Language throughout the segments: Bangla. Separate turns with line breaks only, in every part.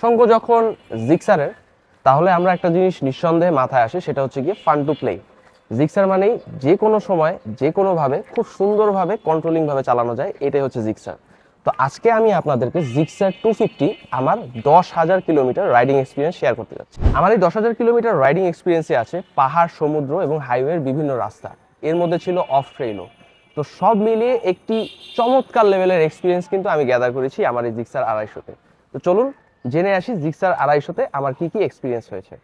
প্রসঙ্গ যখন জিক্সারের, তাহলে আমরা একটা জিনিস নিঃসন্দেহে মাথায় আসে, সেটা হচ্ছে গিয়ে ফান টু প্লে। জিক্সার মানেই যে কোনো সময় যে কোনোভাবে খুব সুন্দরভাবে কন্ট্রোলিংভাবে চালানো যায়, এটাই হচ্ছে জিক্সার। তো আজকে আমি আপনাদেরকে জিক্সার 250 আমার 10,000 কিলোমিটার রাইডিং এক্সপিরিয়েন্স শেয়ার করতে যাচ্ছি। আমার এই 10,000 কিলোমিটার রাইডিং এক্সপিরিয়েন্সে আছে পাহাড়, সমুদ্র এবং হাইওয়ের বিভিন্ন রাস্তা, এর মধ্যে ছিল অফ ট্রেইলও। তো সব মিলিয়ে একটি চমৎকার লেভেলের এক্সপিরিয়েন্স কিন্তু আমি গ্যাদার করেছি আমার এই জিক্সার 250-তে। তো চলুন জেনে আসি জিক্সার 250-তে আমার কি কি এক্সপিরিয়েন্স হয়েছে।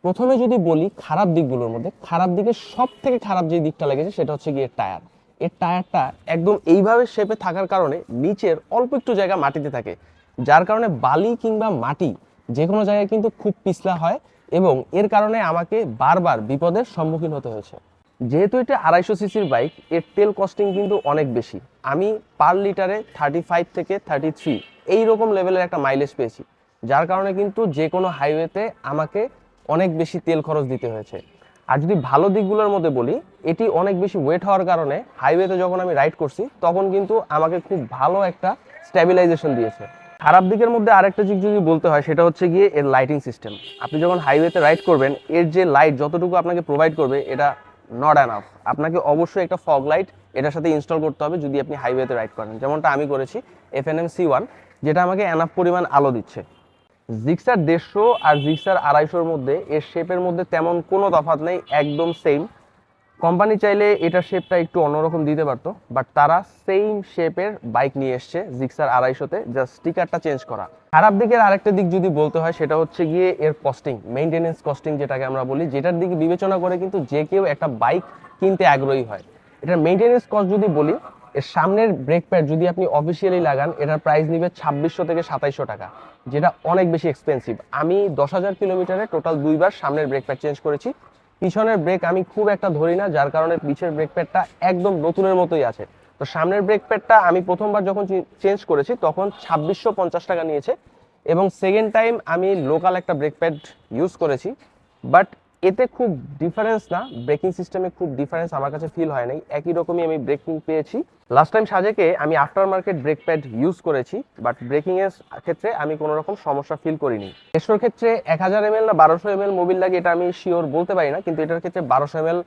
প্রথমে যদি বলি খারাপ দিকগুলোর মধ্যে, খারাপ দিকের সব থেকে খারাপ যে দিকটা লেগেছে সেটা হচ্ছে গিয়ে টায়ার। এর টায়ারটা একদম এইভাবে শেপে থাকার কারণে নিচের অল্প একটু জায়গা মাটিতে থাকে, যার কারণে বালি কিংবা মাটি যে কোনো জায়গায় কিন্তু খুব পিছলা হয় এবং এর কারণে আমাকে বারবার বিপদের সম্মুখীন হতে হয়েছে। যেহেতু এটা 250 সিসির বাইক, এর তেল কস্টিং কিন্তু অনেক বেশি। আমি পার লিটারে 35 থেকে 33 এইরকম লেভেলের একটা মাইলেজ পেয়েছি, যার কারণে কিন্তু যে কোনো হাইওয়েতে আমাকে অনেক বেশি তেল খরচ দিতে হয়েছে। আর যদি ভালো দিকগুলোর মধ্যে বলি, এটি অনেক বেশি ওয়েট হওয়ার কারণে হাইওয়েতে যখন আমি রাইড করছি তখন কিন্তু আমাকে খুব ভালো একটা স্ট্যাবিলাইজেশন দিয়েছে। খারাপ দিকের মধ্যে আরেকটা দিক যদি বলতে হয়, সেটা হচ্ছে গিয়ে এর লাইটিং সিস্টেম। আপনি যখন হাইওয়েতে রাইড করবেন, এর যে লাইট যতটুকু আপনাকে প্রোভাইড করবে, এটা নট এনাফ। আপনাকে অবশ্যই একটা ফগ লাইট এটার সাথে ইনস্টল করতে হবে যদি আপনি হাইওয়েতে রাইড করেন, যেমনটা আমি করেছি FNM C1, যেটা আমাকে এনাফ পরিমাণ আলো দিচ্ছে। জিক্সার 150 আর জিক্সার 250-র মধ্যে এর শেপের মধ্যে তেমন কোনো তফাৎ নেই, একদম সেম। কোম্পানি চাইলে এটার শেপটা একটু অন্যরকম দিতে পারতো, বাট তারা সেম শেপের বাইক নিয়ে এসছে জিক্সার 250-তে, জাস্ট স্টিকারটা চেঞ্জ করা। খারাপ দিকের আরেকটা দিক যদি বলতে হয়, সেটা হচ্ছে গিয়ে এর কস্টিং, মেইনটেনেন্স কস্টিং যেটাকে আমরা বলি, যেটার দিকে বিবেচনা করে কিন্তু যে কেউ একটা বাইক কিনতে আগ্রহী হয়। এটার মেইনটেনেন্স কস্ট যদি বলি, এর সামনের ব্রেক প্যাড যদি আপনি অফিসিয়ালি লাগান, এটার প্রাইস নিবে 2600 থেকে 2700 টাকা, যেটা অনেক বেশি এক্সপেন্সিভ। আমি 10,000 কিলোমিটারে টোটাল 2বার সামনের ব্রেক প্যাড চেঞ্জ করেছি। পিছনের ব্রেক আমি খুব একটা ধরি না, যার কারণে পিছের ব্রেক প্যাডটা একদম নতুনের মতোই আছে। তো সামনের ব্রেক প্যাডটা আমি প্রথমবার যখন চেঞ্জ করেছি তখন 2650 টাকা নিয়েছে, এবং সেকেন্ড টাইম আমি লোকাল একটা ব্রেক প্যাড ইউজ করেছি, বাট এতে খুব ডিফারেন্স না, ব্রেকিং সিস্টেমে খুব ডিফারেন্স আমার কাছে ফিল হয় নাই, একই রকমই আমি ব্রেকিং পেয়েছি। লাস্ট টাইম সাজেকে আমি after market brake pad use করেছি, বাট ব্রেকিং এর ক্ষেত্রে আমি কোনো রকম সমস্যা ফিল করিনি। এসোর ক্ষেত্রে 1000 ml না 1200 ml মোবিল লাগে, এটা আমি শিওর বলতে পারি না, কিন্তু এটার ক্ষেত্রে 1200 ml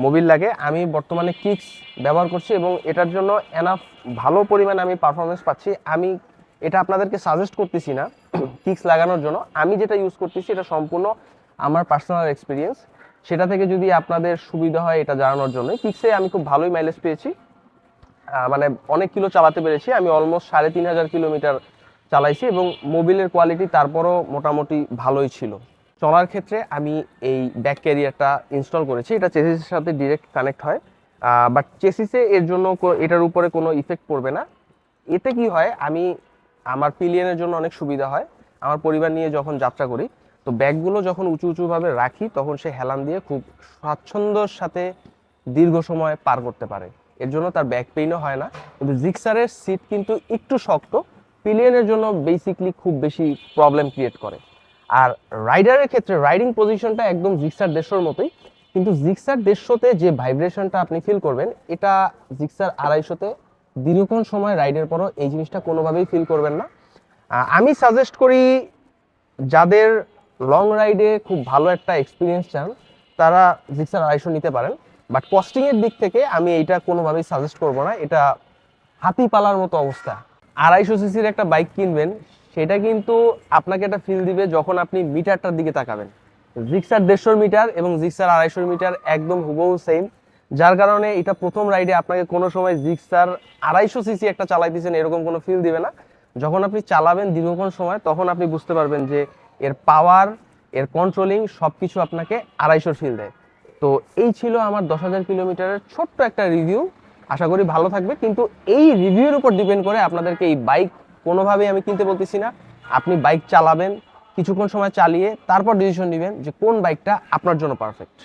মোবিল লাগে। আমি বর্তমানে কিক্স ব্যবহার করছি এবং এটার জন্য এনাফ ভালো পরিমাণে আমি পারফরমেন্স পাচ্ছি। আমি এটা আপনাদেরকে সাজেস্ট করতেছি না কিক্স লাগানোর জন্য, আমি যেটা ইউজ করতেছি এটা সম্পূর্ণ আমার পার্সোনাল এক্সপিরিয়েন্স, সেটা থেকে যদি আপনাদের সুবিধা হয় এটা জানানোর জন্য। কিক্সে আমি খুব ভালোই মাইলেজ পেয়েছি, মানে অনেক কিলো চালাতে পেরেছি। আমি অলমোস্ট 3500 কিলোমিটার চালাইছি এবং মোবিলের কোয়ালিটি তারপরও মোটামুটি ভালোই ছিল। চলার ক্ষেত্রে আমি এই ব্যাক ক্যারিয়ারটা ইনস্টল করেছি, এটা চেসিসের সাথে ডিরেক্ট কানেক্ট হয়, বাট চেসিসে এর জন্য এটার উপরে কোনো ইফেক্ট পড়বে না। এতে কি হয়, আমি আমার পিলিয়নের জন্য অনেক সুবিধা হয়। আমার পরিবার নিয়ে যখন যাত্রা করি, তো ব্যাগগুলো যখন উঁচু উঁচুভাবে রাখি, তখন সে হেলান দিয়ে খুব স্বাচ্ছন্দ্যর সাথে দীর্ঘ সময় পার করতে পারে, এর জন্য তার ব্যাক পেইনও হয় না। কিন্তু জিক্সারের সিট কিন্তু একটু শক্ত, পিলিয়নের জন্য বেসিকলি খুব বেশি প্রবলেম ক্রিয়েট করে। আর রাইডারের ক্ষেত্রে রাইডিং পজিশনটা একদম জিক্সার 150-র মতোই, কিন্তু জিক্সার 150-তে যে ভাইব্রেশনটা আপনি ফিল করবেন, এটা জিক্সার 250-তে দীর্ঘক্ষণ সময় রাইডের পরও এই জিনিসটা কোনোভাবেই ফিল করবেন না। আমি সাজেস্ট করি যাদের লং রাইডে খুব ভালো একটা এক্সপিরিয়েন্স চান, তারা জিক্সার 250 নিতে পারেন, বাট কস্টিংয়ের দিক থেকে আমি এইটা কোনোভাবেই সাজেস্ট করব না। এটা হাতি পালার মতো অবস্থা। 250 সিসির একটা বাইক কিনবেন, সেটা কিন্তু আপনাকে একটা ফিল দিবে যখন আপনি মিটারটার দিকে তাকাবেন। জিক্সার 150 মিটার এবং জিক্সার 250 মিটার একদম হুবহু সেম, যার কারণে এটা প্রথম রাইডে আপনাকে কোনো সময় জিক্সার 250 সিসি একটা চালাইতেছেন এরকম কোনো ফিল দিবে না। যখন আপনি চালাবেন দীর্ঘক্ষণ সময়, তখন আপনি বুঝতে পারবেন যে এর পাওয়ার, এর কন্ট্রোলিং সব কিছু আপনাকে 250 ফিল দেয়। তো এই ছিল আমার 10,000 কিলোমিটারের ছোট্ট একটা রিভিউ। আশা করি ভালো থাকবে, কিন্তু এই রিভিউর উপর ডিপেন্ড করে আপনাদেরকে এই বাইক কোনোভাবেই আমি কিনতে বলতেছি না। আপনি বাইক চালাবেন, কিছুক্ষণ সময় চালিয়ে তারপর ডিসিশন নেবেন যে কোন বাইকটা আপনার জন্য পারফেক্ট।